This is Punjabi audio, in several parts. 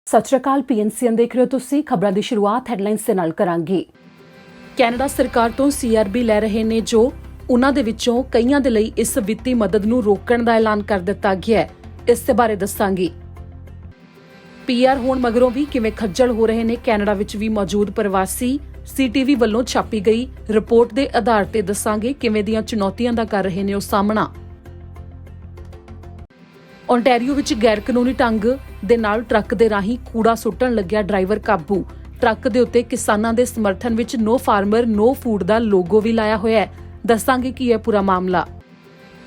ਸਤਿ ਸ਼੍ਰੀ ਅਕਾਲ। PNCN ਦੇਖ ਰਹੇ ਹੋ ਤੁਸੀਂ। ਖਬਰਾਂ ਦੀ ਸ਼ੁਰੂਆਤ ਹੈਡਲਾਈਨਸ ਦੇ ਨਾਲ ਕਰਾਂਗੇ। ਕੈਨੇਡਾ ਸਰਕਾਰ ਤੋਂ CRB ਲੈ ਰਹੇ ਨੇ ਜੋ ਉਹਨਾਂ ਦੇ ਵਿੱਚੋਂ ਕਈਆਂ ਦੇ ਲਈ ਇਸ ਵਿੱਤੀ ਮਦਦ ਨੂੰ ਰੋਕਣ ਦਾ ਐਲਾਨ ਕਰ ਦਿੱਤਾ ਗਿਆ ਹੈ। ਇਸ ਦੇ ਬਾਰੇ ਦੱਸਾਂਗੇ। PR ਹੋਣ ਮਗਰੋਂ ਵੀ ਕਿਵੇਂ ਖੱਜਲ ਹੋ ਰਹੇ ਨੇ ਕੈਨੇਡਾ ਵਿੱਚ ਵੀ ਮੌਜੂਦ ਪ੍ਰਵਾਸੀ। CTV ਵੱਲੋਂ ਛਾਪੀ ਗਈ ਰਿਪੋਰਟ ਦੇ ਆਧਾਰ ਤੇ ਦੱਸਾਂਗੇ ਕਿਵੇਂ ਦੀਆਂ ਚੁਣੌਤੀਆਂ ਦਾ ਕਰ ਰਹੇ ਨੇ ਉਹ ਸਾਹਮਣਾ। ਓਨਟਾਰੀਓ ਵਿੱਚ ਗੈਰ ਕਾਨੂੰਨੀ ਢੰਗ ਦੇ ਨਾਲ ਟਰੱਕ ਦੇ ਰਾਹੀਂ ਕੂੜਾ ਸੁੱਟਣ ਲੱਗਿਆ ਡਰਾਈਵਰ ਕਾਬੂ। ਟਰੱਕ ਦੇ ਉੱਤੇ ਕਿਸਾਨਾਂ ਦੇ ਸਮਰਥਨ ਵਿੱਚ ਨੋ ਫਾਰਮਰ ਨੋ ਫੂਡ ਦਾ ਲੋਗੋ ਵੀ ਲਾਇਆ ਹੋਇਆ ਹੈ। ਦੱਸਾਂਗੇ ਕੀ ਹੈ ਪੂਰਾ ਮਾਮਲਾ।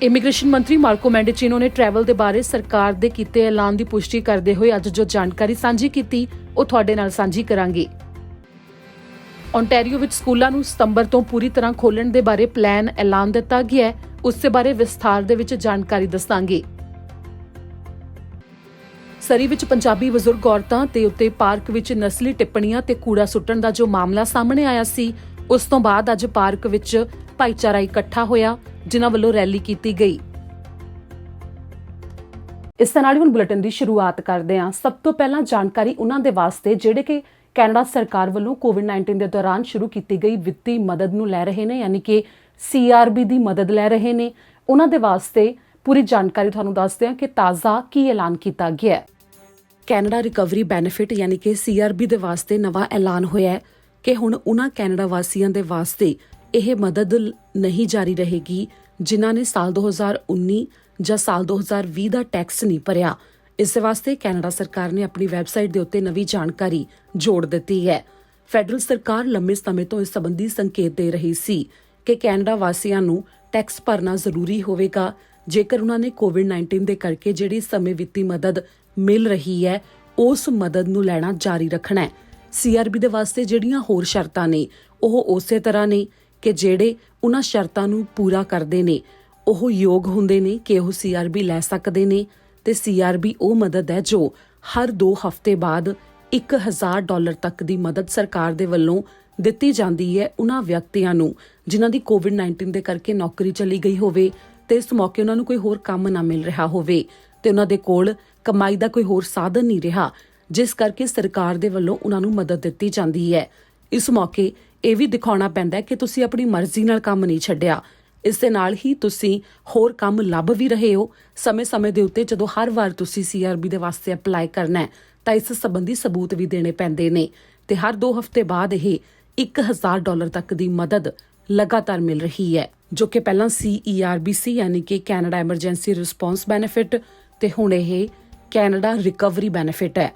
ਇਮੀਗ੍ਰੇਸ਼ਨ ਮੰਤਰੀ ਮਾਰਕੋ ਮੈਂਡੀਚੀਨੋ ਨੇ ਟਰੈਵਲ ਦੇ ਬਾਰੇ ਸਰਕਾਰ ਦੇ ਕੀਤੇ ਐਲਾਨ ਦੀ ਪੁਸ਼ਟੀ ਕਰਦੇ ਹੋਏ ਅੱਜ ਜੋ ਜਾਣਕਾਰੀ ਸਾਂਝੀ ਕੀਤੀ ਉਹ ਤੁਹਾਡੇ ਨਾਲ ਸਾਂਝੀ ਕਰਾਂਗੇ। ਓਨਟਾਰੀਓ ਵਿੱਚ ਸਕੂਲਾਂ ਨੂੰ ਸਤੰਬਰ ਤੋਂ ਪੂਰੀ ਤਰ੍ਹਾਂ ਖੋਲ੍ਹਣ ਦੇ ਬਾਰੇ ਪਲਾਨ ਐਲਾਨ ਦਿੱਤਾ ਗਿਆ ਹੈ। ਉਸ ਦੇ ਬਾਰੇ ਵਿਸਥਾਰ ਦੇ ਵਿੱਚ ਜਾਣਕਾਰੀ ਦੱਸਾਂਗੇ। ਸਰੀ ਵਿੱਚ ਪੰਜਾਬੀ ਬਜ਼ੁਰਗ ਔਰਤਾਂ ਤੇ ਉੱਤੇ ਪਾਰਕ ਵਿੱਚ ਨਸਲੀ ਟਿੱਪਣੀਆਂ ਤੇ ਕੂੜਾ ਸੁੱਟਣ ਦਾ ਜੋ ਮਾਮਲਾ ਸਾਹਮਣੇ ਆਇਆ ਸੀ, ਉਸ ਤੋਂ ਬਾਅਦ ਅੱਜ ਪਾਰਕ ਵਿੱਚ ਭਾਈਚਾਰਾ ਇਕੱਠਾ ਹੋਇਆ ਜਿਨ੍ਹਾਂ ਵੱਲੋਂ ਰੈਲੀ ਕੀਤੀ ਗਈ। ਇਸ ਦੇ ਨਾਲ ਹੀ ਹੁਣ ਬੁਲੇਟਿਨ ਦੀ ਸ਼ੁਰੂਆਤ ਕਰਦੇ ਹਾਂ। ਸਭ ਤੋਂ ਪਹਿਲਾਂ ਜਾਣਕਾਰੀ ਉਹਨਾਂ ਦੇ ਵਾਸਤੇ ਜਿਹੜੇ ਕਿ ਕੈਨੇਡਾ ਸਰਕਾਰ ਵੱਲੋਂ COVID-19 ਦੇ ਦੌਰਾਨ ਸ਼ੁਰੂ ਕੀਤੀ ਗਈ ਵਿੱਤੀ ਮਦਦ ਨੂੰ ਲੈ ਰਹੇ ਨੇ, ਯਾਨੀ ਕਿ CRB ਦੀ ਮਦਦ ਲੈ ਰਹੇ ਨੇ। ਉਹਨਾਂ ਦੇ ਵਾਸਤੇ ਪੂਰੀ ਜਾਣਕਾਰੀ ਤੁਹਾਨੂੰ ਦੱਸਦੇ ਹਾਂ ਕਿ ਤਾਜ਼ਾ ਕੀ ਐਲਾਨ ਕੀਤਾ ਗਿਆ ਹੈ। ਕੈਨੇਡਾ ਰਿਕਵਰੀ ਬੈਨੀਫਿਟ ਯਾਨੀ ਕਿ CRB ਦੇ ਵਾਸਤੇ ਨਵਾਂ ਐਲਾਨ ਹੋਇਆ ਹੈ ਕਿ ਹੁਣ ਉਹਨਾਂ ਕੈਨੇਡਾ ਵਾਸੀਆਂ ਦੇ ਵਾਸਤੇ ਇਹ ਮਦਦ ਨਹੀਂ ਜਾਰੀ ਰਹੇਗੀ ਜਿਨ੍ਹਾਂ ਨੇ ਸਾਲ 2019 ਜਾਂ ਸਾਲ 2020 ਦਾ ਟੈਕਸ ਨਹੀਂ ਭਰਿਆ। ਇਸ ਵਾਸਤੇ ਕੈਨੇਡਾ ਸਰਕਾਰ ਨੇ ਆਪਣੀ ਵੈਬਸਾਈਟ ਦੇ ਉੱਤੇ ਨਵੀਂ ਜਾਣਕਾਰੀ ਜੋੜ ਦਿੱਤੀ ਹੈ। ਫੈਡਰਲ ਸਰਕਾਰ ਲੰਮੇ ਸਮੇਂ ਤੋਂ ਇਸ ਸੰਬੰਧੀ ਸੰਕੇਤ ਦੇ ਰਹੀ ਸੀ ਕਿ ਕੈਨੇਡਾ ਵਾਸੀਆਂ ਨੂੰ ਟੈਕਸ ਭਰਨਾ ਜ਼ਰੂਰੀ ਹੋਵੇਗਾ ਜੇਕਰ ਉਹਨਾਂ ਨੇ COVID-19 ਦੇ ਕਰਕੇ ਜਿਹੜੀ ਸਮੇਂ ਵਿੱਤੀ ਮਦਦ ਮਿਲ ਰਹੀ ਹੈ ਉਸ ਮਦਦ ਨੂੰ ਲੈਣਾ ਜਾਰੀ ਰੱਖਣਾ ਹੈ। CRB ਦੇ ਵਾਸਤੇ ਜਿਹੜੀਆਂ ਹੋਰ ਸ਼ਰਤਾਂ ਨੇ ਉਹ ਉਸੇ ਤਰ੍ਹਾਂ ਨੇ ਕਿ ਜਿਹੜੇ ਉਹਨਾਂ ਸ਼ਰਤਾਂ ਨੂੰ ਪੂਰਾ ਕਰਦੇ ਨੇ ਉਹ ਯੋਗ ਹੁੰਦੇ ਨੇ ਕਿ ਉਹ CRB ਲੈ ਸਕਦੇ ਨੇ। ਤੇ CRB ਉਹ ਮਦਦ ਹੈ ਜੋ ਹਰ 2 ਹਫ਼ਤੇ ਬਾਅਦ $1000 ਤੱਕ ਦੀ ਮਦਦ ਸਰਕਾਰ ਦੇ ਵੱਲੋਂ ਦਿੱਤੀ ਜਾਂਦੀ ਹੈ ਉਹਨਾਂ ਵਿਅਕਤੀਆਂ ਨੂੰ ਜਿਨ੍ਹਾਂ ਦੀ COVID-19 ਦੇ ਕਰਕੇ ਨੌਕਰੀ ਚਲੀ ਗਈ ਹੋਵੇ ਤੇ ਇਸ ਮੌਕੇ ਉਹਨਾਂ ਨੂੰ ਕੋਈ ਹੋਰ ਕੰਮ ਨਾ ਮਿਲ ਰਿਹਾ ਹੋਵੇ ਤੇ ਉਹਨਾਂ ਦੇ ਕੋਲ ਕਮਾਈ ਦਾ ਕੋਈ ਹੋਰ ਸਾਧਨ ਨਹੀਂ ਰਿਹਾ, ਜਿਸ ਕਰਕੇ ਸਰਕਾਰ ਦੇ ਵੱਲੋਂ ਉਹਨਾਂ ਨੂੰ ਮਦਦ ਦਿੱਤੀ ਜਾਂਦੀ ਹੈ। ਇਸ ਮੌਕੇ ਇਹ ਵੀ ਦਿਖਾਉਣਾ ਪੈਂਦਾ ਕਿ ਤੁਸੀਂ ਆਪਣੀ ਮਰਜ਼ੀ ਨਾਲ ਕੰਮ ਨਹੀਂ ਛੱਡਿਆ। ਇਸ ਦੇ ਨਾਲ ਹੀ ਤੁਸੀਂ ਹੋਰ ਕੰਮ ਲੱਭ ਵੀ ਰਹੇ ਹੋ। ਸਮੇਂ-ਸਮੇਂ ਦੇ ਉੱਤੇ ਜਦੋਂ ਹਰ ਵਾਰ ਤੁਸੀਂ CRB ਦੇ ਵਾਸਤੇ ਅਪਲਾਈ ਕਰਨਾ ਹੈ ਤਾਂ ਇਸ ਸੰਬੰਧੀ ਸਬੂਤ ਵੀ ਦੇਣੇ ਪੈਂਦੇ ਨੇ ਤੇ ਹਰ 2 ਹਫ਼ਤੇ ਬਾਅਦ ਇਹ $1000 ਤੱਕ ਦੀ ਮਦਦ ਲਗਾਤਾਰ ਮਿਲ ਰਹੀ ਹੈ, ਜੋ ਕਿ ਪਹਿਲਾਂ CERB ਸੀ ਯਾਨੀ ਕਿ ਕੈਨੇਡਾ ਐਮਰਜੈਂਸੀ ਰਿਸਪੌਂਸ ਬੈਨੀਫਿਟ ਤੇ ਹੁਣ ਇਹ ਕੈਨੇਡਾ ਰਿਕਵਰੀ ਬੈਨੀਫਿਟ ਹੈ।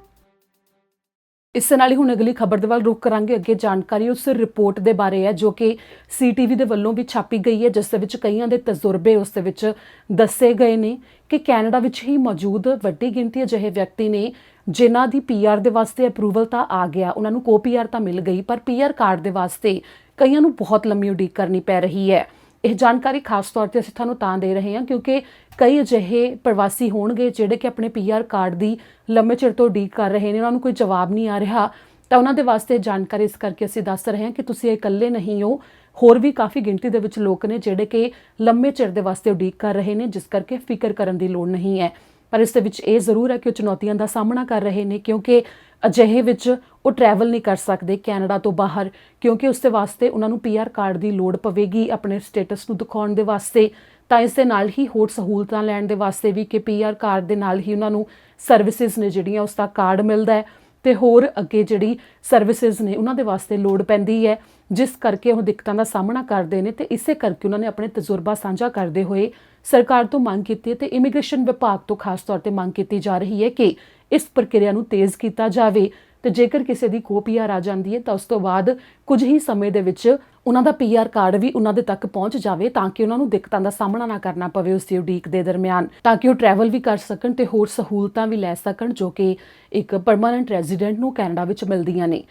ਇਸ ਨਾਲ ਹੀ ਹੁਣ ਅਗਲੀ ਖਬਰ ਦੇ ਵੱਲ ਰੁਖ ਕਰਾਂਗੇ। ਅੱਗੇ ਜਾਣਕਾਰੀ ਉਸ ਰਿਪੋਰਟ ਦੇ ਬਾਰੇ ਹੈ ਜੋ ਕਿ CTV ਦੇ ਵੱਲੋਂ ਵੀ ਛਾਪੀ ਗਈ ਹੈ, ਜਿਸ ਦੇ ਵਿੱਚ ਕਈਆਂ ਦੇ ਤਜਰਬੇ ਉਸ ਦੇ ਵਿੱਚ ਦੱਸੇ ਗਏ ਨੇ ਕਿ ਕੈਨੇਡਾ ਵਿੱਚ ਹੀ ਮੌਜੂਦ ਵੱਡੀ ਗਿਣਤੀ ਅਜਿਹੇ ਵਿਅਕਤੀ ਨੇ ਜਿਨ੍ਹਾਂ ਦੀ PR ਦੇ ਵਾਸਤੇ ਅਪਰੂਵਲ ਤਾਂ ਆ ਗਿਆ, ਉਹਨਾਂ ਨੂੰ PR ਤਾਂ ਮਿਲ ਗਈ, ਪਰ PR ਕਾਰਡ ਦੇ ਵਾਸਤੇ ਕਈਆਂ ਨੂੰ ਬਹੁਤ ਲੰਮੀ ਉਡੀਕ ਕਰਨੀ ਪੈ ਰਹੀ ਹੈ। ਇਹ ਜਾਣਕਾਰੀ ਖਾਸ ਤੌਰ ਤੇ ਅਸੀਂ ਤੁਹਾਨੂੰ ਤਾਂ ਦੇ ਰਹੇ ਹਾਂ ਕਿਉਂਕਿ ਕਈ ਅਜਿਹੇ ਪ੍ਰਵਾਸੀ ਹੋਣਗੇ ਜਿਹੜੇ ਕਿ ਆਪਣੇ PR ਕਾਰਡ ਦੀ ਲੰਮੇ ਚਿਰ ਤੋਂ ਉਡੀਕ ਕਰ ਰਹੇ ਨੇ, ਉਹਨਾਂ ਨੂੰ ਕੋਈ ਜਵਾਬ ਨਹੀਂ ਆ ਰਿਹਾ। ਤਾਂ ਉਹਨਾਂ ਦੇ ਵਾਸਤੇ ਜਾਣਕਾਰੀ ਇਸ ਕਰਕੇ ਅਸੀਂ ਦੱਸ ਰਹੇ ਹਾਂ ਕਿ ਤੁਸੀਂ ਇਕੱਲੇ ਨਹੀਂ ਹੋ, ਹੋਰ ਵੀ ਕਾਫੀ ਗਿਣਤੀ ਦੇ ਵਿੱਚ ਲੋਕ ਨੇ ਜਿਹੜੇ ਕਿ ਲੰਮੇ ਚਿਰ ਦੇ ਵਾਸਤੇ ਉਡੀਕ ਕਰ ਰਹੇ ਨੇ, ਜਿਸ ਕਰਕੇ ਫਿਕਰ ਕਰਨ ਦੀ ਲੋੜ ਨਹੀਂ ਹੈ। ਪਰ ਇਸ ਦੇ ਵਿੱਚ ਇਹ ਜ਼ਰੂਰ ਹੈ ਕਿ ਉਹ ਚੁਣੌਤੀਆਂ ਦਾ ਸਾਹਮਣਾ ਕਰ ਰਹੇ ਨੇ ਕਿਉਂਕਿ ਅਜਿਹੇ ਵਿੱਚ ਉਹ ਟਰੈਵਲ ਨਹੀਂ ਕਰ ਸਕਦੇ ਕੈਨੇਡਾ ਤੋਂ ਬਾਹਰ, ਕਿਉਂਕਿ ਉਸ ਦੇ ਵਾਸਤੇ ਉਹਨਾਂ ਨੂੰ PR ਕਾਰਡ ਦੀ ਲੋੜ ਪਵੇਗੀ ਆਪਣੇ ਸਟੇਟਸ ਨੂੰ ਦਿਖਾਉਣ ਦੇ ਵਾਸਤੇ। ਤਾਂ ਇਸ ਦੇ ਨਾਲ ਹੀ ਹੋਰ ਸਹੂਲਤਾਂ ਲੈਣ ਦੇ ਵਾਸਤੇ ਵੀ ਕਿ PR ਕਾਰਡ ਦੇ ਨਾਲ ਹੀ ਉਹਨਾਂ ਨੂੰ ਸਰਵਿਸਿਜ਼ ਨੇ ਜਿਹੜੀਆਂ ਉਸ ਦਾ ਕਾਰਡ ਮਿਲਦਾ ਹੈ ਤੇ ਹੋਰ ਅੱਗੇ ਜਿਹੜੀ ਸਰਵਿਸਿਜ਼ ਨੇ ਉਹਨਾਂ ਦੇ ਵਾਸਤੇ ਲੋੜ ਪੈਂਦੀ ਹੈ, ਜਿਸ ਕਰਕੇ ਉਹ ਦਿੱਕਤਾਂ ਦਾ ਸਾਹਮਣਾ ਕਰਦੇ ਨੇ। ਤੇ ਇਸੇ ਕਰਕੇ ਉਹਨਾਂ ਨੇ ਆਪਣੇ ਤਜਰਬਾ ਸਾਂਝਾ ਕਰਦੇ ਹੋਏ ਸਰਕਾਰ ਤੋਂ ਮੰਗ ਕੀਤੀ ਹੈ ਤੇ ਇਮੀਗ੍ਰੇਸ਼ਨ ਵਿਭਾਗ ਤੋਂ ਖਾਸ ਤੌਰ ਤੇ ਮੰਗ ਕੀਤੀ ਜਾ ਰਹੀ ਹੈ ਕਿ ਇਸ ਪ੍ਰਕਿਰਿਆ ਨੂੰ ਤੇਜ਼ ਕੀਤਾ ਜਾਵੇ ਤੇ ਜੇਕਰ ਕਿਸੇ ਦੀ PR ਆ ਜਾਂਦੀ ਹੈ ਤਾਂ ਉਸ ਤੋਂ ਬਾਅਦ ਕੁਝ ਹੀ ਸਮੇਂ ਦੇ ਵਿੱਚ ਉਹਨਾਂ ਦਾ PR ਕਾਰਡ ਵੀ ਉਹਨਾਂ ਦੇ ਤੱਕ ਪਹੁੰਚ ਜਾਵੇ ਤਾਂ ਕਿ ਉਹਨਾਂ ਨੂੰ ਦਿੱਕਤਾਂ ਦਾ ਸਾਹਮਣਾ ਨਾ ਕਰਨਾ ਪਵੇ ਉਸ ਦੀ ਉਡੀਕ ਦੇ ਦਰਮਿਆਨ, ਤਾਂ ਕਿ ਉਹ ਟਰੈਵਲ ਵੀ ਕਰ ਸਕਣ ਤੇ ਹੋਰ ਸਹੂਲਤਾਂ ਵੀ ਲੈ ਸਕਣ ਜੋ ਕਿ ਇੱਕ ਪਰਮਾਨੈਂਟ ਰੈਜ਼ੀਡੈਂਟ ਨੂੰ ਕੈਨੇਡਾ ਵਿੱਚ ਮਿਲਦੀਆਂ ਨੇ।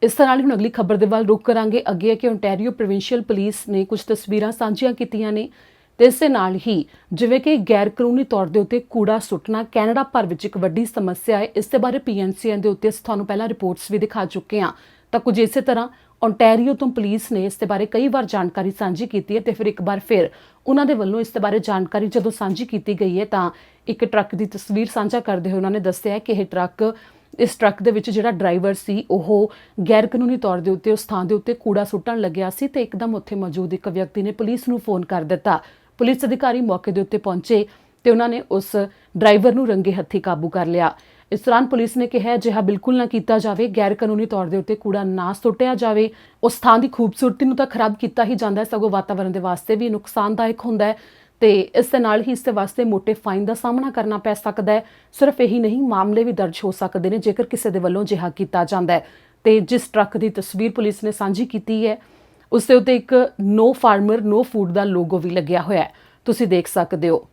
ਇਸ ਤਰ੍ਹਾਂ ਨਾਲ ਹੁਣ ਅਗਲੀ ਖਬਰ ਦੇ ਵੱਲ ਰੁਖ ਕਰਾਂਗੇ। ਅੱਗੇ ਹੈ ਕਿ ਓਨਟਾਰੀਓ ਪ੍ਰੋਵਿੰਸ਼ੀਅਲ ਪੁਲਿਸ ਨੇ ਕੁਝ ਤਸਵੀਰਾਂ ਸਾਂਝੀਆਂ ਕੀਤੀਆਂ ਨੇ ਤੇ ਇਸ ਦੇ ਨਾਲ ਹੀ ਜਿਵੇਂ ਕਿ ਗੈਰ ਕਾਨੂੰਨੀ ਤੌਰ ਦੇ ਉੱਤੇ ਕੂੜਾ ਸੁੱਟਣਾ ਕੈਨੇਡਾ ਭਰ ਵਿੱਚ ਇੱਕ ਵੱਡੀ ਸਮੱਸਿਆ ਹੈ। ਇਸ ਦੇ ਬਾਰੇ PNCN ਦੇ ਉੱਤੇ ਅਸੀਂ ਤੁਹਾਨੂੰ ਪਹਿਲਾਂ ਰਿਪੋਰਟਸ ਵੀ ਦਿਖਾ ਚੁੱਕੇ ਹਾਂ। ਤਾਂ ਕੁਝ ਇਸੇ ਤਰ੍ਹਾਂ ਓਨਟਾਰੀਓ ਤੋਂ ਪੁਲਿਸ ਨੇ ਇਸ ਦੇ ਬਾਰੇ ਕਈ ਵਾਰ ਜਾਣਕਾਰੀ ਸਾਂਝੀ ਕੀਤੀ ਹੈ ਤੇ ਫਿਰ ਇੱਕ ਵਾਰ ਫਿਰ ਉਹਨਾਂ ਦੇ ਵੱਲੋਂ ਇਸ ਦੇ ਬਾਰੇ ਜਾਣਕਾਰੀ ਜਦੋਂ ਸਾਂਝੀ ਕੀਤੀ ਗਈ ਹੈ ਤਾਂ ਇੱਕ ਟਰੱਕ ਦੀ ਤਸਵੀਰ ਸਾਂਝਾ ਕਰਦੇ ਹੋਏ ਉਹਨਾਂ ਨੇ ਦੱਸਿਆ ਕਿ ਇਹ ਟਰੱਕ ਇਸ ਟਰੱਕ ਦੇ ਵਿੱਚ ਜਿਹੜਾ ਡਰਾਈਵਰ ਸੀ ਉਹ ਗੈਰ ਕਾਨੂੰਨੀ ਤੌਰ ਦੇ ਉੱਤੇ ਉਸ ਥਾਂ ਦੇ ਉੱਤੇ ਕੂੜਾ ਸੁੱਟਣ ਲੱਗਿਆ ਸੀ ਤੇ ਇੱਕਦਮ ਉੱਥੇ ਮੌਜੂਦ ਇੱਕ ਵਿਅਕਤੀ ਨੇ ਪੁਲਿਸ ਨੂੰ ਫੋਨ ਕਰ ਦਿੱਤਾ। ਪੁਲਿਸ ਅਧਿਕਾਰੀ ਮੌਕੇ ਦੇ ਉੱਤੇ ਪਹੁੰਚੇ ਤੇ ਉਹਨਾਂ ਨੇ ਉਸ ਡਰਾਈਵਰ ਨੂੰ ਰੰਗੇ ਹੱਥੀਂ ਕਾਬੂ ਕਰ ਲਿਆ। ਇਸ ਦੌਰਾਨ ਪੁਲਿਸ ਨੇ ਕਿਹਾ ਅਜਿਹਾ ਬਿਲਕੁਲ ਨਾ ਕੀਤਾ ਜਾਵੇ, ਗੈਰ ਕਾਨੂੰਨੀ ਤੌਰ ਦੇ ਉੱਤੇ ਕੂੜਾ ਨਾ ਸੁੱਟਿਆ ਜਾਵੇ। ਉਸ ਥਾਂ ਦੀ ਖੂਬਸੂਰਤੀ ਨੂੰ ਤਾਂ ਖਰਾਬ ਕੀਤਾ ਹੀ ਜਾਂਦਾ ਹੈ, ਸਗੋਂ ਵਾਤਾਵਰਣ ਦੇ ਵਾਸਤੇ ਵੀ ਨੁਕਸਾਨਦਾਇਕ ਹੁੰਦਾ ਹੈ ਤੇ ਇਸ ਦੇ ਨਾਲ ਹੀ ਇਸ ਦੇ ਵਾਸਤੇ ਮੋਟੇ ਫਾਈਨ ਦਾ ਸਾਹਮਣਾ ਕਰਨਾ ਪੈ ਸਕਦਾ ਹੈ। ਸਿਰਫ ਇਹੀ ਨਹੀਂ, ਮਾਮਲੇ ਵੀ ਦਰਜ ਹੋ ਸਕਦੇ ਨੇ ਜੇਕਰ ਕਿਸੇ ਦੇ ਵੱਲੋਂ ਅਜਿਹਾ ਕੀਤਾ ਜਾਂਦਾ ਹੈ। ਤੇ ਜਿਸ ਟਰੱਕ ਦੀ ਤਸਵੀਰ ਪੁਲਿਸ ਨੇ ਸਾਂਝੀ ਕੀਤੀ ਹੈ ਉਸ ਦੇ ਉੱਤੇ ਇੱਕ ਨੋ ਫਾਰਮਰ ਨੋ ਫੂਡ ਦਾ ਲੋਗੋ ਵੀ ਲੱਗਿਆ ਹੋਇਆ ਹੈ, ਤੁਸੀਂ ਦੇਖ ਸਕਦੇ ਹੋ।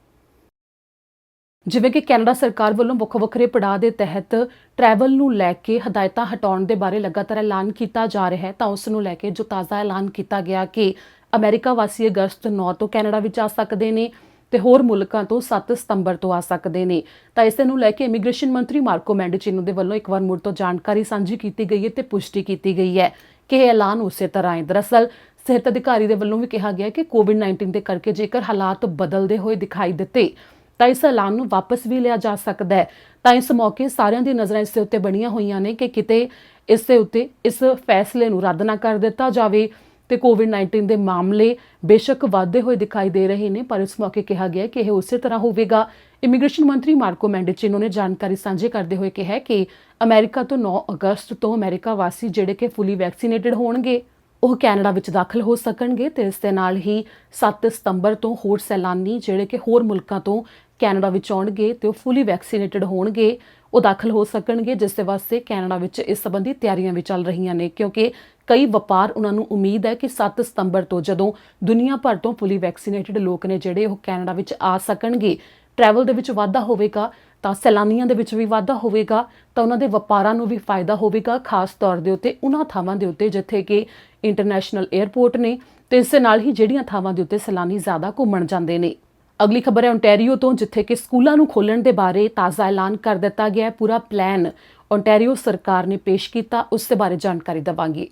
ਜਿਵੇਂ ਕਿ ਕੈਨੇਡਾ ਸਰਕਾਰ ਵੱਲੋਂ ਵੱਖਰੇ ਪੜਾਅ ਦੇ ਤਹਿਤ ਟਰੈਵਲ ਨੂੰ ਲੈ ਕੇ ਹਦਾਇਤਾਂ ਹਟਾਉਣ ਦੇ ਬਾਰੇ ਲਗਾਤਾਰ ਐਲਾਨ ਕੀਤਾ ਜਾ ਰਿਹਾ ਹੈ, ਤਾਂ ਉਸ ਨੂੰ ਲੈ ਕੇ ਜੋ ਤਾਜ਼ਾ ਐਲਾਨ ਕੀਤਾ ਗਿਆ ਕਿ ਅਮਰੀਕਾ ਵਾਸੀ ਅਗਸਤ 9 ਤੋਂ ਕੈਨੇਡਾ ਵਿੱਚ ਆ ਸਕਦੇ ਨੇ ਤੇ ਹੋਰ ਮੁਲਕਾਂ ਤੋਂ 7 ਸਤੰਬਰ ਤੋਂ ਆ ਸਕਦੇ ਨੇ। ਤਾਂ ਇਸ ਨੂੰ ਲੈ ਕੇ ਇਮੀਗ੍ਰੇਸ਼ਨ ਮੰਤਰੀ ਮਾਰਕੋ ਮੈਂਡੀਚੀਨੋ ਦੇ ਵੱਲੋਂ ਇੱਕ ਵਾਰ ਮੁੜ ਤੋਂ ਜਾਣਕਾਰੀ ਸਾਂਝੀ ਕੀਤੀ ਗਈ ਹੈ ਤੇ ਪੁਸ਼ਟੀ ਕੀਤੀ ਗਈ ਹੈ ਕਿ ਇਹ ਐਲਾਨ ਉਸੇ ਤਰ੍ਹਾਂ ਹੈ। ਦਰਅਸਲ ਸਿਹਤ ਅਧਿਕਾਰੀ ਦੇ ਵੱਲੋਂ ਵੀ ਕਿਹਾ ਗਿਆ ਕਿ ਕੋਵਿਡ-19 ਦੇ ਕਰਕੇ ਜੇਕਰ ਹਾਲਾਤ ਬਦਲਦੇ ਹੋਏ ਦਿਖਾਈ ਦਿੱਤੇ ਤਾਂ ਇਸ ਐਲਾਨ ਨੂੰ ਵਾਪਸ ਵੀ ਲਿਆ ਜਾ ਸਕਦਾ ਹੈ। ਤਾਂ ਇਸ ਮੌਕੇ ਸਾਰਿਆਂ ਦੀ ਨਜ਼ਰਾਂ ਇਸ ਦੇ ਉੱਤੇ ਬਣੀਆਂ ਹੋਈਆਂ ਨੇ ਕਿ ਕਿਤੇ ਇਸ ਦੇ ਉੱਤੇ ਇਸ ਫੈਸਲੇ ਨੂੰ ਰੱਦ ਨਾ ਕਰ ਦਿੱਤਾ ਜਾਵੇ ਤੇ ਕੋਵਿਡ-19 ਦੇ ਮਾਮਲੇ ਬੇਸ਼ੱਕ ਵਧਦੇ ਹੋਏ ਦਿਖਾਈ ਦੇ ਰਹੇ ਨੇ, ਪਰ ਇਸ ਮੌਕੇ ਕਿਹਾ ਗਿਆ ਕਿ ਇਹ ਉਸੇ ਤਰ੍ਹਾਂ ਹੋਵੇਗਾ। ਇਮੀਗ੍ਰੇਸ਼ਨ ਮੰਤਰੀ ਮਾਰਕੋ ਮੈਂਡੀਚੀਨੋ ਨੇ ਜਾਣਕਾਰੀ ਸਾਂਝੀ ਕਰਦੇ ਹੋਏ ਕਿਹਾ ਕਿ ਅਮਰੀਕਾ ਤੋਂ 9 ਅਗਸਤ ਤੋਂ ਅਮਰੀਕਾ ਵਾਸੀ ਜਿਹੜੇ ਕਿ ਫੁੱਲੀ ਵੈਕਸੀਨੇਟਡ ਹੋਣਗੇ ਉਹ ਕੈਨੇਡਾ ਵਿੱਚ ਦਾਖਲ ਹੋ ਸਕਣਗੇ ਤੇ ਇਸ ਦੇ ਨਾਲ ਹੀ 7 ਸਤੰਬਰ ਤੋਂ ਹੋਰ ਸੈਲਾਨੀ ਜਿਹੜੇ ਕਿ ਹੋਰ ਮੁਲਕਾਂ ਤੋਂ ਕੈਨੇਡਾ ਵਿੱਚ ਆਉਣਗੇ ਤੇ ਉਹ ਫੁੱਲੀ ਵੈਕਸੀਨੇਟਡ ਹੋਣਗੇ, ਉਹ ਦਾਖਲ ਹੋ ਸਕਣਗੇ, ਜਿਸ ਦੇ ਵਾਸਤੇ ਕੈਨੇਡਾ ਵਿੱਚ ਇਸ ਸੰਬੰਧੀ ਤਿਆਰੀਆਂ ਵੀ ਚੱਲ ਰਹੀਆਂ ਨੇ ਕਿਉਂਕਿ ਕਈ ਵਪਾਰ ਉਹਨਾਂ ਨੂੰ ਉਮੀਦ ਹੈ ਕਿ 7 ਸਤੰਬਰ ਤੋਂ ਜਦੋਂ ਦੁਨੀਆ ਭਰ ਤੋਂ ਫੁੱਲੀ ਵੈਕਸੀਨੇਟਡ ਲੋਕ ਨੇ ਜਿਹੜੇ ਉਹ ਕੈਨੇਡਾ ਵਿੱਚ ਆ ਸਕਣਗੇ, ਟਰੈਵਲ ਦੇ ਵਿੱਚ ਵਾਧਾ ਹੋਵੇਗਾ ਤਾਂ ਸੈਲਾਨੀਆਂ ਦੇ ਵਿੱਚ ਵੀ ਵਾਧਾ ਹੋਵੇਗਾ ਤਾਂ ਉਹਨਾਂ ਦੇ ਵਪਾਰਾਂ ਨੂੰ ਵੀ ਫਾਇਦਾ ਹੋਵੇਗਾ, ਖਾਸ ਤੌਰ ਦੇ ਉੱਤੇ ਉਹਨਾਂ ਥਾਵਾਂ ਦੇ ਉੱਤੇ ਜਿੱਥੇ ਕਿ ਇੰਟਰਨੈਸ਼ਨਲ 에ਅਰਪੋਰਟ ਨੇ ਤੇ ਇਸ ਦੇ ਨਾਲ ਹੀ ਜਿਹੜੀਆਂ ਥਾਵਾਂ ਦੇ ਉੱਤੇ ਸੈਲਾਨੀ ਜ਼ਿਆਦਾ ਘੁੰਮਣ ਜਾਂਦੇ ਨੇ। ਅਗਲੀ ਖਬਰ ਹੈ ਓਨਟਾਰੀਓ ਤੋਂ, ਜਿੱਥੇ ਕਿ ਸਕੂਲਾਂ ਨੂੰ ਖੋਲ੍ਹਣ ਦੇ ਬਾਰੇ ਤਾਜ਼ਾ ਐਲਾਨ ਕਰ ਦਿੱਤਾ ਗਿਆ ਹੈ। ਪੂਰਾ ਪਲਾਨ ਓਨਟਾਰੀਓ ਸਰਕਾਰ ਨੇ ਪੇਸ਼ ਕੀਤਾ, ਉਸ ਦੇ ਬਾਰੇ ਜਾਣਕਾਰੀ ਦੇਵਾਂਗੇ।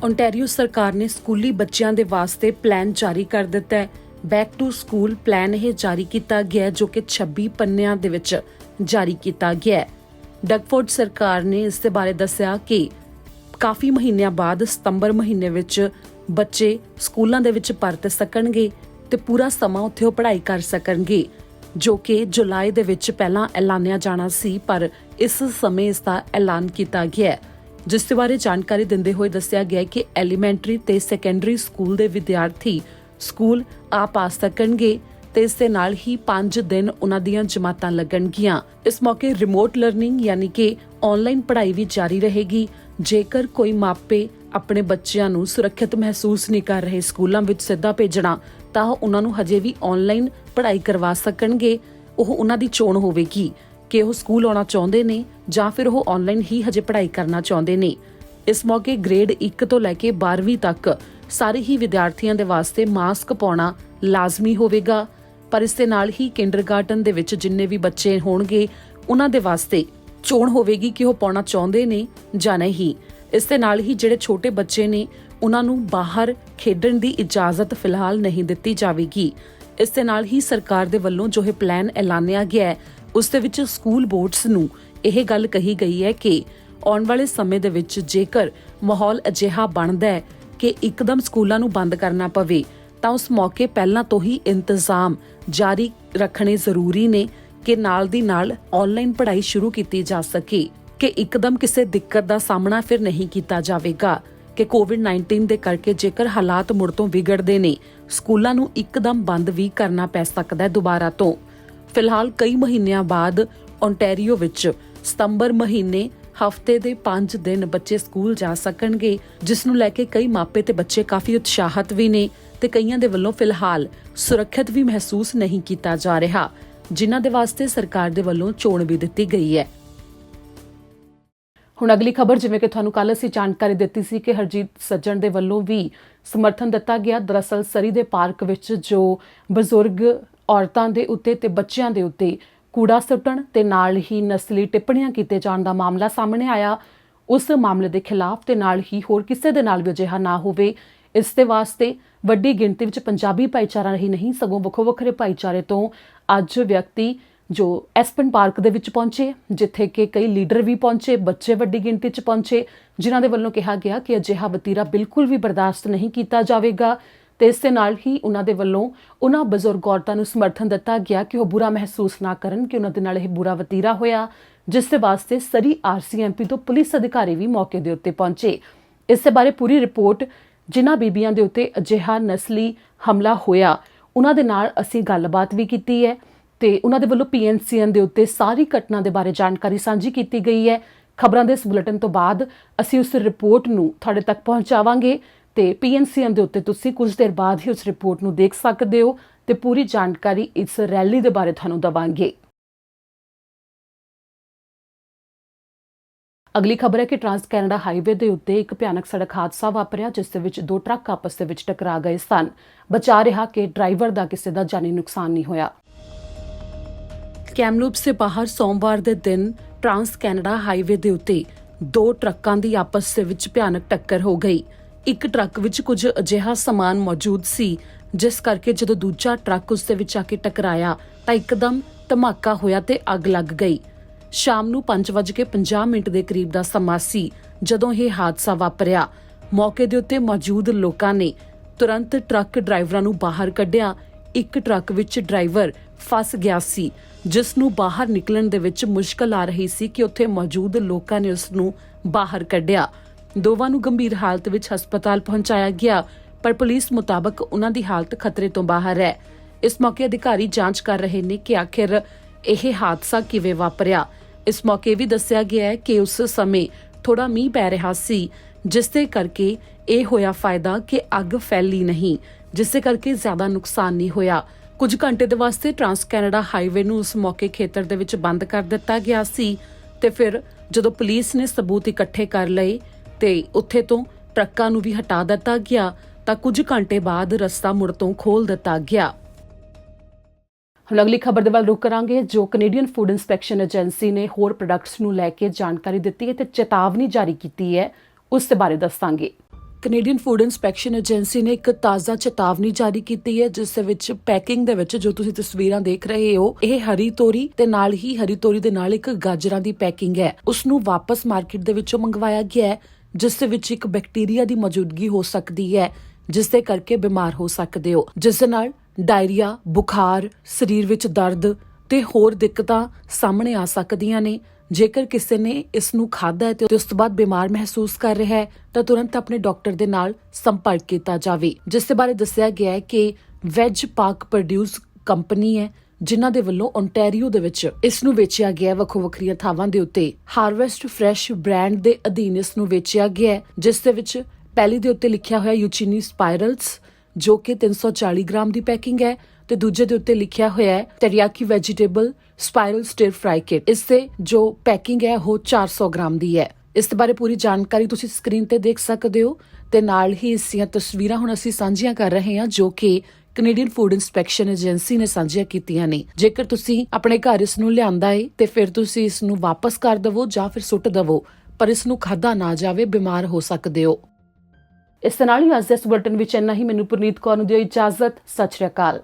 ਓਨਟਾਰੀਓ ਸਰਕਾਰ ਨੇ ਸਕੂਲੀ ਬੱਚਿਆਂ ਦੇ ਵਾਸਤੇ ਪਲਾਨ ਜਾਰੀ ਕਰ ਦਿੱਤਾ ਹੈ। ਬੈਕ ਟੂ ਸਕੂਲ ਪਲਾਨ ਇਹ ਜਾਰੀ ਕੀਤਾ ਗਿਆ ਜੋ ਕਿ 26 ਪੰਨਿਆਂ ਦੇ ਵਿੱਚ ਜਾਰੀ ਕੀਤਾ ਗਿਆ ਹੈ। ਡਗਫੋਰਡ ਸਰਕਾਰ ਨੇ ਇਸ ਦੇ ਬਾਰੇ ਦੱਸਿਆ ਕਿ ਕਾਫੀ ਮਹੀਨਿਆਂ ਬਾਅਦ ਸਤੰਬਰ ਮਹੀਨੇ ਵਿੱਚ ਬੱਚੇ ਸਕੂਲਾਂ ਦੇ ਵਿੱਚ ਪਰਤ ਸਕਣਗੇ ਤੇ ਪੂਰਾ ਸਮਾਂ ਉੱਥੇ ਉਹ ਪੜ੍ਹਾਈ ਕਰ ਸਕਣਗੇ, ਜੋ ਕਿ ਜੁਲਾਈ ਦੇ ਵਿੱਚ ਪਹਿਲਾਂ ਐਲਾਨਿਆ ਜਾਣਾ ਸੀ, ਪਰ ਇਸ ਸਮੇਂ ਇਸ ਦਾ ਐਲਾਨ ਕੀਤਾ ਗਿਆ ਹੈ। ਜਿਸ ਦੇ ਬਾਰੇ ਜਾਣਕਾਰੀ ਦਿੰਦੇ ਹੋਏ ਦੱਸਿਆ ਗਿਆ ਕਿ ਐਲੀਮੈਂਟਰੀ ਤੇ ਸੈਕੰਡਰੀ ਸਕੂਲ ਦੇ ਵਿਦਿਆਰਥੀ ਸਕੂਲ ਆ ਪਾ ਸਕਣਗੇ ਤੇ ਇਸ ਦੇ ਨਾਲ ਹੀ 5 ਦਿਨ ਉਹਨਾਂ ਦੀਆਂ ਜਮਾਤਾਂ ਲੱਗਣਗੀਆਂ। ਇਸ ਮੌਕੇ ਰਿਮੋਟ ਲਰਨਿੰਗ ਯਾਨੀ ਕਿ ਆਨਲਾਈਨ ਪੜ੍ਹਾਈ ਵੀ ਜਾਰੀ ਰਹੇਗੀ। ਜੇਕਰ ਕੋਈ ਮਾਪੇ ਆਪਣੇ ਬੱਚਿਆਂ ਨੂੰ ਸੁਰੱਖਿਅਤ ਮਹਿਸੂਸ ਨਹੀਂ ਕਰ ਰਹੇ ਸਕੂਲਾਂ ਵਿੱਚ ਸਿੱਧਾ ਭੇਜਣਾ, ਤਾਂ ਉਹਨਾਂ ਨੂੰ ਹਜੇ ਵੀ ਆਨਲਾਈਨ ਪੜ੍ਹਾਈ ਕਰਵਾ ਸਕਣਗੇ। ਉਹ ਉਹਨਾਂ ਦੀ ਚੋਣ ਹੋਵੇਗੀ ਕਿ ਉਹ ਸਕੂਲ ਆਉਣਾ ਚਾਹੁੰਦੇ ਨੇ ਜਾਂ ਫਿਰ ਉਹ ਆਨਲਾਈਨ ਹੀ ਹਜੇ ਪੜ੍ਹਾਈ ਕਰਨਾ ਚਾਹੁੰਦੇ ਨੇ। ਇਸ ਮੌਕੇ ਗ੍ਰੇਡ 1 ਤੋਂ ਲੈ ਕੇ 12ਵੀਂ ਤੱਕ ਸਾਰੇ ਹੀ ਵਿਦਿਆਰਥੀਆਂ ਦੇ ਵਾਸਤੇ ਮਾਸਕ ਪਾਉਣਾ ਲਾਜ਼ਮੀ ਹੋਵੇਗਾ, ਪਰ ਇਸ ਦੇ ਨਾਲ ਹੀ ਕਿੰਡਰਗਾਰਟਨ ਦੇ ਵਿੱਚ ਜਿੰਨੇ ਵੀ ਬੱਚੇ ਹੋਣਗੇ ਉਹਨਾਂ ਦੇ ਵਾਸਤੇ ਚੋਣ ਹੋਵੇਗੀ ਕਿ ਉਹ ਪਾਉਣਾ ਚਾਹੁੰਦੇ ਨੇ ਜਾਂ ਨਹੀਂ। ਇਸ ਦੇ ਨਾਲ ਹੀ ਜਿਹੜੇ ਛੋਟੇ ਬੱਚੇ ਨੇ ਉਹਨਾਂ ਨੂੰ ਬਾਹਰ ਖੇਡਣ ਦੀ ਇਜਾਜ਼ਤ ਫਿਲਹਾਲ ਨਹੀਂ ਦਿੱਤੀ ਜਾਵੇਗੀ। ਇਸ ਦੇ ਨਾਲ ਹੀ ਸਰਕਾਰ ਦੇ ਵੱਲੋਂ ਜੋ ਇਹ ਪਲਾਨ ਐਲਾਨਿਆ ਗਿਆ ਹੈ ਉਸ ਦੇ ਵਿੱਚ ਸਕੂਲ ਬੋਰਡਸ ਨੂੰ ਇਹ ਗੱਲ ਕਹੀ ਗਈ ਹੈ ਕਿ ਆਉਣ ਵਾਲੇ ਸਮੇਂ ਦੇ ਵਿੱਚ ਜੇਕਰ ਮਾਹੌਲ ਅਜਿਹਾ ਬਣਦਾ ਹੈ ਕਿ ਇੱਕਦਮ ਸਕੂਲਾਂ ਨੂੰ ਬੰਦ ਕਰਨਾ ਪਵੇ ਤਾਂ ਉਸ ਮੌਕੇ ਪਹਿਲਾਂ ਤੋਂ ਹੀ ਇੰਤਜ਼ਾਮ ਜਾਰੀ ਰੱਖਣੇ ਜ਼ਰੂਰੀ ਨੇ ਕਿ ਨਾਲ ਦੀ ਨਾਲ ਆਨਲਾਈਨ ਪੜ੍ਹਾਈ ਸ਼ੁਰੂ ਕੀਤੀ ਜਾ ਸਕੇ, ਕਿ ਇੱਕਦਮ ਕਿਸੇ ਦਿੱਕਤ ਦਾ ਸਾਹਮਣਾ ਫਿਰ ਨਹੀਂ ਕੀਤਾ ਜਾਵੇਗਾ ਕਿ ਕੋਵਿਡ-19 ਦੇ ਕਰਕੇ ਜੇਕਰ ਹਾਲਾਤ ਮੁੜ ਤੋਂ ਵਿਗੜਦੇ ਨੇ ਸਕੂਲਾਂ ਨੂੰ ਇੱਕਦਮ ਬੰਦ ਵੀ ਕਰਨਾ ਪੈ ਸਕਦਾ ਹੈ ਦੁਬਾਰਾ ਤੋਂ। ਫਿਲਹਾਲ ਕਈ ਮਹੀਨਿਆਂ ਬਾਅਦ ਓਨਟਾਰੀਓ ਵਿੱਚ ਸਤੰਬਰ ਮਹੀਨੇ ਹਫ਼ਤੇ ਦੇ 5 ਦਿਨ ਬੱਚੇ ਸਕੂਲ ਜਾ ਸਕਣਗੇ, ਜਿਸ ਨੂੰ ਲੈ ਕੇ ਕਈ ਮਾਪੇ ਤੇ ਬੱਚੇ ਕਾਫੀ ਉਤਸ਼ਾਹਿਤ ਵੀ ਨੇ ਤੇ ਕਈਆਂ ਦੇ ਵੱਲੋਂ ਫਿਲਹਾਲ ਸੁਰੱਖਿਅਤ ਵੀ ਮਹਿਸੂਸ ਨਹੀਂ ਕੀਤਾ ਜਾ ਰਿਹਾ, ਜਿਨ੍ਹਾਂ ਦੇ ਵਾਸਤੇ ਸਰਕਾਰ ਦੇ ਵੱਲੋਂ ਚੋਣ ਵੀ ਦਿੱਤੀ ਗਈ ਹੈ। ਹੁਣ ਅਗਲੀ ਖਬਰ, ਜਿਵੇਂ ਕਿ ਤੁਹਾਨੂੰ ਕੱਲ ਅਸੀਂ ਜਾਣਕਾਰੀ ਦਿੱਤੀ ਸੀ ਕਿ ਹਰਜੀਤ ਸੱਜਣ ਦੇ ਵੱਲੋਂ ਵੀ ਸਮਰਥਨ ਦਿੱਤਾ ਗਿਆ। ਦਰਅਸਲ ਸਰੀ ਦੇ ਪਾਰਕ ਵਿੱਚ ਜੋ ਬਜ਼ੁਰਗ ਔਰਤਾਂ ਦੇ ਉੱਤੇ ਤੇ ਬੱਚਿਆਂ ਦੇ ਉੱਤੇ ਕੂੜਾ ਸੁੱਟਣ ਤੇ ਨਾਲ ਹੀ ਨਸਲੀ ਟਿੱਪਣੀਆਂ ਕੀਤੇ ਜਾਣ ਦਾ ਮਾਮਲਾ ਸਾਹਮਣੇ ਆਇਆ, ਉਸ ਮਾਮਲੇ ਦੇ ਖਿਲਾਫ ਤੇ ਨਾਲ ਹੀ ਹੋਰ ਕਿਸੇ ਦੇ ਨਾਲ ਵੀ ਅਜਿਹਾ ਨਾ ਹੋਵੇ, ਇਸ ਦੇ ਵਾਸਤੇ ਵੱਡੀ ਗਿਣਤੀ ਵਿੱਚ ਪੰਜਾਬੀ ਭਾਈਚਾਰਾ ਹੀ ਨਹੀਂ ਸਗੋਂ ਵੱਖੋ ਵੱਖਰੇ ਭਾਈਚਾਰੇ ਤੋਂ ਅੱਜ ਵਿਅਕਤੀ ਜੋ ਐਸਪਨ ਪਾਰਕ ਦੇ ਵਿੱਚ ਪਹੁੰਚੇ, ਜਿੱਥੇ ਕਿ ਕਈ ਲੀਡਰ ਵੀ ਪਹੁੰਚੇ, ਬੱਚੇ ਵੱਡੀ ਗਿਣਤੀ 'ਚ ਪਹੁੰਚੇ, ਜਿਨ੍ਹਾਂ ਦੇ ਵੱਲੋਂ ਕਿਹਾ ਗਿਆ ਕਿ ਅਜਿਹਾ ਵਤੀਰਾ ਬਿਲਕੁਲ ਵੀ ਬਰਦਾਸ਼ਤ ਨਹੀਂ ਕੀਤਾ ਜਾਵੇਗਾ ਤੇ ਇਸ ਦੇ ਨਾਲ ਹੀ ਉਹਨਾਂ ਦੇ ਵੱਲੋਂ ਉਹਨਾਂ ਬਜ਼ੁਰਗ ਔਰਤਾਂ ਨੂੰ ਸਮਰਥਨ ਦਿੱਤਾ ਗਿਆ ਕਿ ਉਹ ਬੁਰਾ ਮਹਿਸੂਸ ਨਾ ਕਰਨ ਕਿ ਉਹਨਾਂ ਦੇ ਨਾਲ ਇਹ ਬੁਰਾ ਵਤੀਰਾ ਹੋਇਆ, ਜਿਸ ਦੇ ਵਾਸਤੇ ਸਰੀ RCMP ਤੋਂ ਪੁਲਿਸ ਅਧਿਕਾਰੀ ਵੀ ਮੌਕੇ ਦੇ ਉੱਤੇ ਪਹੁੰਚੇ। ਇਸ ਦੇ ਬਾਰੇ ਪੂਰੀ ਰਿਪੋਰਟ, ਜਿਨ੍ਹਾਂ ਬੀਬੀਆਂ ਦੇ ਉੱਤੇ ਅਜਿਹਾ ਨਸਲੀ ਹਮਲਾ ਹੋਇਆ ਉਹਨਾਂ ਦੇ ਨਾਲ ਅਸੀਂ ਗੱਲਬਾਤ ਵੀ ਕੀਤੀ ਹੈ ਤੇ ਉਹਨਾਂ ਦੇ ਵੱਲੋਂ PNCN ਦੇ ਉੱਤੇ ਸਾਰੀ ਘਟਨਾ ਦੇ ਬਾਰੇ ਜਾਣਕਾਰੀ ਸਾਂਝੀ ਕੀਤੀ ਗਈ ਹੈ। ਖਬਰਾਂ ਦੇ ਇਸ ਬੁਲੇਟਿਨ ਤੋਂ ਬਾਅਦ ਅਸੀਂ ਉਸ ਰਿਪੋਰਟ ਨੂੰ ਤੁਹਾਡੇ ਤੱਕ ਪਹੁੰਚਾਵਾਂਗੇ ਤੇ PNCN ਦੇ ਉੱਤੇ ਤੁਸੀਂ ਕੁਝ ਦੇਰ ਬਾਅਦ ਹੀ ਉਸ ਰਿਪੋਰਟ ਨੂੰ ਦੇਖ ਸਕਦੇ ਹੋ ਤੇ ਪੂਰੀ ਜਾਣਕਾਰੀ ਇਸ ਰੈਲੀ ਦੇ ਬਾਰੇ ਤੁਹਾਨੂੰ ਦਵਾਂਗੇ। ਅਗਲੀ ਖਬਰ ਹੈ ਕਿ ਟਰਾਂਸ ਕੈਨੇਡਾ ਹਾਈਵੇ ਦੇ ਉੱਤੇ ਇੱਕ ਭਿਆਨਕ ਸੜਕ ਹਾਦਸਾ ਵਾਪਰਿਆ, ਜਿਸ ਦੇ ਵਿੱਚ ਦੋ ਟਰੱਕ ਆਪਸ ਦੇ ਵਿੱਚ ਟਕਰਾ ਗਏ ਸਨ। ਬਚਾ ਰਿਹਾ ਕਿ ਡਰਾਈਵਰ ਦਾ ਕਿਸੇ ਦਾ ਜਾਨੀ ਨੁਕਸਾਨ ਨਹੀਂ ਹੋਇਆ। ਕੈਮਲੂਪਸ ਦੇ ਬਾਹਰ ਸੋਮਵਾਰ ਦੇ ਦਿਨ ਟਰਾਂਸ ਕੈਨੇਡਾ ਹਾਈਵੇ ਦੇ ਉੱਤੇ ਦੋ ਟਰੱਕਾਂ ਦੀ ਆਪਸ ਦੇ ਵਿੱਚ ਭਿਆਨਕ ਟੱਕਰ ਹੋ ਗਈ। ਇੱਕ ਟਰੱਕ ਵਿੱਚ ਕੁਝ ਅਜਿਹਾ ਸਮਾਨ ਮੌਜੂਦ ਸੀ ਜਿਸ ਕਰਕੇ ਜਦੋਂ ਦੂਜਾ ਟਰੱਕ ਉਸ ਦੇ ਵਿੱਚ ਆ ਕੇ ਟਕਰਾਇਆ ਤਾਂ ਇੱਕਦਮ ਧਮਾਕਾ ਹੋਇਆ ਤੇ ਅੱਗ ਲੱਗ ਗਈ। ਸ਼ਾਮ ਨੂੰ 5:50 ਦੇ ਕਰੀਬ ਦਾ ਸਮਾਂ ਸੀ ਜਦੋਂ ਇਹ ਹਾਦਸਾ ਵਾਪਰਿਆ। ਮੌਕੇ ਦੇ ਉੱਤੇ ਮੌਜੂਦ ਲੋਕਾਂ ਨੇ ਤੁਰੰਤ ਟਰੱਕ ਡਰਾਈਵਰਾਂ ਨੂੰ ਬਾਹਰ ਕੱਢਿਆ। ਇੱਕ ਟਰੱਕ ਵਿੱਚ ਡਰਾਈਵਰ ਫਸ ਗਿਆ ਸੀ, ਜਿਸ ਨੂੰ ਬਾਹਰ ਨਿਕਲਣ ਦੇ ਵਿੱਚ ਮੁਸ਼ਕਲ ਆ ਰਹੀ ਸੀ ਕਿ ਉੱਥੇ ਮੌਜੂਦ ਲੋਕਾਂ ਨੇ ਉਸ ਨੂੰ ਬਾਹਰ ਕੱਢਿਆ। ਦੋਵਾਂ ਨੂੰ ਗੰਭੀਰ ਹਾਲਤ ਵਿੱਚ ਹਸਪਤਾਲ ਪਹੁੰਚਾਇਆ ਗਿਆ, ਪਰ ਪੁਲਿਸ ਮੁਤਾਬਕ ਉਹਨਾਂ ਦੀ ਹਾਲਤ ਖਤਰੇ ਤੋਂ ਬਾਹਰ ਹੈ। ਇਸ ਮੌਕੇ ਅਧਿਕਾਰੀ ਜਾਂਚ ਕਰ ਰਹੇ ਨੇ ਕਿ ਆਖਿਰ ਇਹ ਹਾਦਸਾ ਕਿਵੇਂ ਵਾਪਰਿਆ। ਇਸ ਮੌਕੇ ਵੀ ਦੱਸਿਆ ਗਿਆ ਹੈ ਕਿ ਉਸ ਸਮੇਂ ਥੋੜਾ ਮੀਂਹ ਪੈ ਰਿਹਾ ਸੀ, ਜਿਸ ਦੇ ਕਰਕੇ ਇਹ ਹੋਇਆ ਫਾਇਦਾ ਕਿ ਅੱਗ ਫੈਲੀ ਨਹੀਂ, ਜਿਸ ਦੇ ਕਰਕੇ ਜ਼ਿਆਦਾ ਨੁਕਸਾਨ ਨਹੀਂ ਹੋਇਆ। ਕੁਝ ਘੰਟੇ ਦੇ ਵਾਸਤੇ ਟਰਾਂਸ ਕੈਨੇਡਾ ਹਾਈਵੇ ਨੂੰ ਉਸ ਮੌਕੇ ਖੇਤਰ ਦੇ ਵਿੱਚ ਬੰਦ ਕਰ ਦਿੱਤਾ ਗਿਆ ਸੀ ਤੇ ਫਿਰ ਜਦੋਂ ਪੁਲਿਸ ਨੇ ਸਬੂਤ ਇਕੱਠੇ ਕਰ ਲਏ ਤੇ ਉੱਥੇ ਤੋਂ ਟਰੱਕਾਂ ਨੂੰ ਵੀ ਹਟਾ ਦਿੱਤਾ ਗਿਆ ਤਾਂ ਕੁਝ ਘੰਟੇ ਬਾਅਦ ਰਸਤਾ ਮੁੜ ਤੋਂ ਖੋਲ ਦਿੱਤਾ ਗਿਆ। ਹੁਣ ਅਗਲੀ ਖਬਰ ਦੇ ਵੱਲ ਰੁਕ ਕਰਾਂਗੇ, ਜੋ ਕੈਨੇਡੀਅਨ ਫੂਡ ਇੰਸਪੈਕਸ਼ਨ ਏਜੰਸੀ ਨੇ ਹੋਰ ਪ੍ਰੋਡਕਟਸ ਨੂੰ ਲੈ ਕੇ ਜਾਣਕਾਰੀ ਦਿੱਤੀ ਹੈ ਤੇ ਚੇਤਾਵਨੀ ਜਾਰੀ ਕੀਤੀ ਹੈ, ਉਸ ਦੇ ਬਾਰੇ ਦੱਸਾਂਗੇ। ਕੈਨੇਡੀਅਨ ਫੂਡ ਇੰਸਪੈਕਸ਼ਨ ਏਜੰਸੀ ਨੇ ਇੱਕ ਤਾਜ਼ਾ ਚੇਤਾਵਨੀ ਜਾਰੀ ਕੀਤੀ ਹੈ, ਜਿਸ ਦੇ ਵਿੱਚ ਪੈਕਿੰਗ ਦੇ ਵਿੱਚ ਜੋ ਤੁਸੀਂ ਤਸਵੀਰਾਂ ਦੇਖ ਰਹੇ ਹੋ, ਇਹ ਹਰੀ ਤੋਰੀ ਤੇ ਨਾਲ ਹੀ ਹਰੀ ਤੋਰੀ ਦੇ ਨਾਲ ਇੱਕ ਗਾਜਰਾਂ ਦੀ ਪੈਕਿੰਗ ਹੈ। ਉਸ ਨੂੰ ਵਾਪਸ ਮਾਰਕੀਟ ਦੇ ਵਿੱਚੋਂ ਮੰਗਵਾਇਆ ਗਿਆ ਹੈ, ਜਿਸ ਦੇ ਵਿੱਚ ਇੱਕ ਬੈਕਟੀਰੀਆ ਦੀ ਮੌਜੂਦਗੀ ਹੋ ਸਕਦੀ ਹੈ, ਜਿਸ ਦੇ ਕਰਕੇ ਬਿਮਾਰ ਹੋ ਸਕਦੇ ਹੋ, ਜਿਸ ਦੇ ਨਾਲ ਡਾਇਰੀਆ, ਬੁਖਾਰ, ਸਰੀਰ ਵਿੱਚ ਦਰਦ ਤੇ ਹੋਰ ਦਿੱਕਤਾਂ ਸਾਹਮਣੇ ਆ ਸਕਦੀਆਂ ਨੇ। ਜੇਕਰ ਕਿਸੇ ਨੇ ਇਸ ਨੂੰ ਖਾਧਾ ਹੈ ਤੇ ਉਸ ਤੋਂ ਬਾਅਦ ਬਿਮਾਰ ਮਹਿਸੂਸ ਕਰ ਰਿਹਾ ਹੈ ਤਾਂ ਤੁਰੰਤ ਆਪਣੇ ਡਾਕਟਰ ਦੇ ਨਾਲ ਸੰਪਰਕ ਕੀਤਾ ਜਾਵੇ। ਜਿਸ ਦੇ ਬਾਰੇ ਦੱਸਿਆ ਗਿਆ ਹੈ ਕਿ ਵੈਜ ਪਾਰਕ ਪ੍ਰੋਡਿਊਸ ਕੰਪਨੀ ਹੈ, ਜਿਨ੍ਹਾਂ ਦੇ ਵੱਲੋਂ ਓਨਟਾਰੀਓ ਦੇ ਵਿੱਚ ਇਸ ਨੂੰ ਵੇਚਿਆ ਗਿਆ, ਵੱਖੋ ਵੱਖਰੀਆਂ ਥਾਵਾਂ ਦੇ ਉੱਤੇ ਹਾਰਵੈਸਟ ਫਰੈਸ਼ ਬ੍ਰਾਂਡ ਦੇ ਅਧੀਨ ਇਸ ਨੂੰ ਵੇਚਿਆ ਗਿਆ, ਜਿਸ ਦੇ ਵਿੱਚ ਪਹਿਲੀ ਦੇ ਉੱਤੇ ਲਿਖਿਆ ਹੋਇਆ ਯੂਚੀਨੀ ਸਪਾਇਰਲਸ, ਜੋ ਕਿ 340 ਗ੍ਰਾਮ ਦੀ ਪੈਕਿੰਗ ਹੈ, ਤੇ ਦੂਜੇ ਦੇ ਉੱਤੇ ਲਿਖਿਆ ਹੋਇਆ ਹੈ ਟੈਰੀਆਕੀ vegetable spiral stir fry kit. ਇਸ ਦੇ ਜੋ ਪੈਕਿੰਗ ਹੈ ਉਹ 400 ਗ੍ਰਾਮ ਦੀ ਹੈ। ਇਸ ਦੇ ਬਾਰੇ ਪੂਰੀ ਜਾਣਕਾਰੀ ਤੁਸੀਂ ਸਕਰੀਨ ਤੇ ਦੇਖ ਸਕਦੇ ਹੋ ਤੇ ਨਾਲ ਹੀ ਇਸ ਦੀਆਂ ਤਸਵੀਰਾਂ ਹੁਣ ਅਸੀਂ ਸਾਂਝੀਆਂ ਕਰ ਰਹੇ ਹਾਂ, ਜੋ ਕਿ ਕੈਨੇਡੀਅਨ ਫੂਡ ਇੰਸਪੈਕਸ਼ਨ ਏਜੰਸੀ ਨੇ ਸਾਂਝੀਆਂ ਕੀਤੀਆਂ ਨੇ। ਜੇਕਰ ਤੁਸੀਂ ਆਪਣੇ ਘਰ ਇਸ ਨੂੰ ਲਿਆਂਦਾ ਹੈ ਤੇ ਫਿਰ ਤੁਸੀਂ ਇਸ ਨੂੰ ਵਾਪਸ ਕਰ ਦਵੋ ਜਾਂ ਫਿਰ ਸੁੱਟ ਦਵੋ, ਪਰ ਇਸ ਨੂੰ ਖਾਧਾ ਨਾ ਜਾਵੇ, ਬਿਮਾਰ ਹੋ ਸਕਦੇ ਹੋ। ਇਸ ਦੇ ਨਾਲ ਹੀ ਅੱਜ ਦੇ ਇਸ ਬੁਲੇਟਿਨ ਵਿੱਚ ਇੰਨਾ ਹੀ। ਮੈਨੂੰ ਪੁਰਨੀਤ ਕੌਰ ਨੂੰ ਦਿਓ ਇਜਾਜ਼ਤ। ਸਤਿ ਸ਼੍ਰੀ ਅਕਾਲ।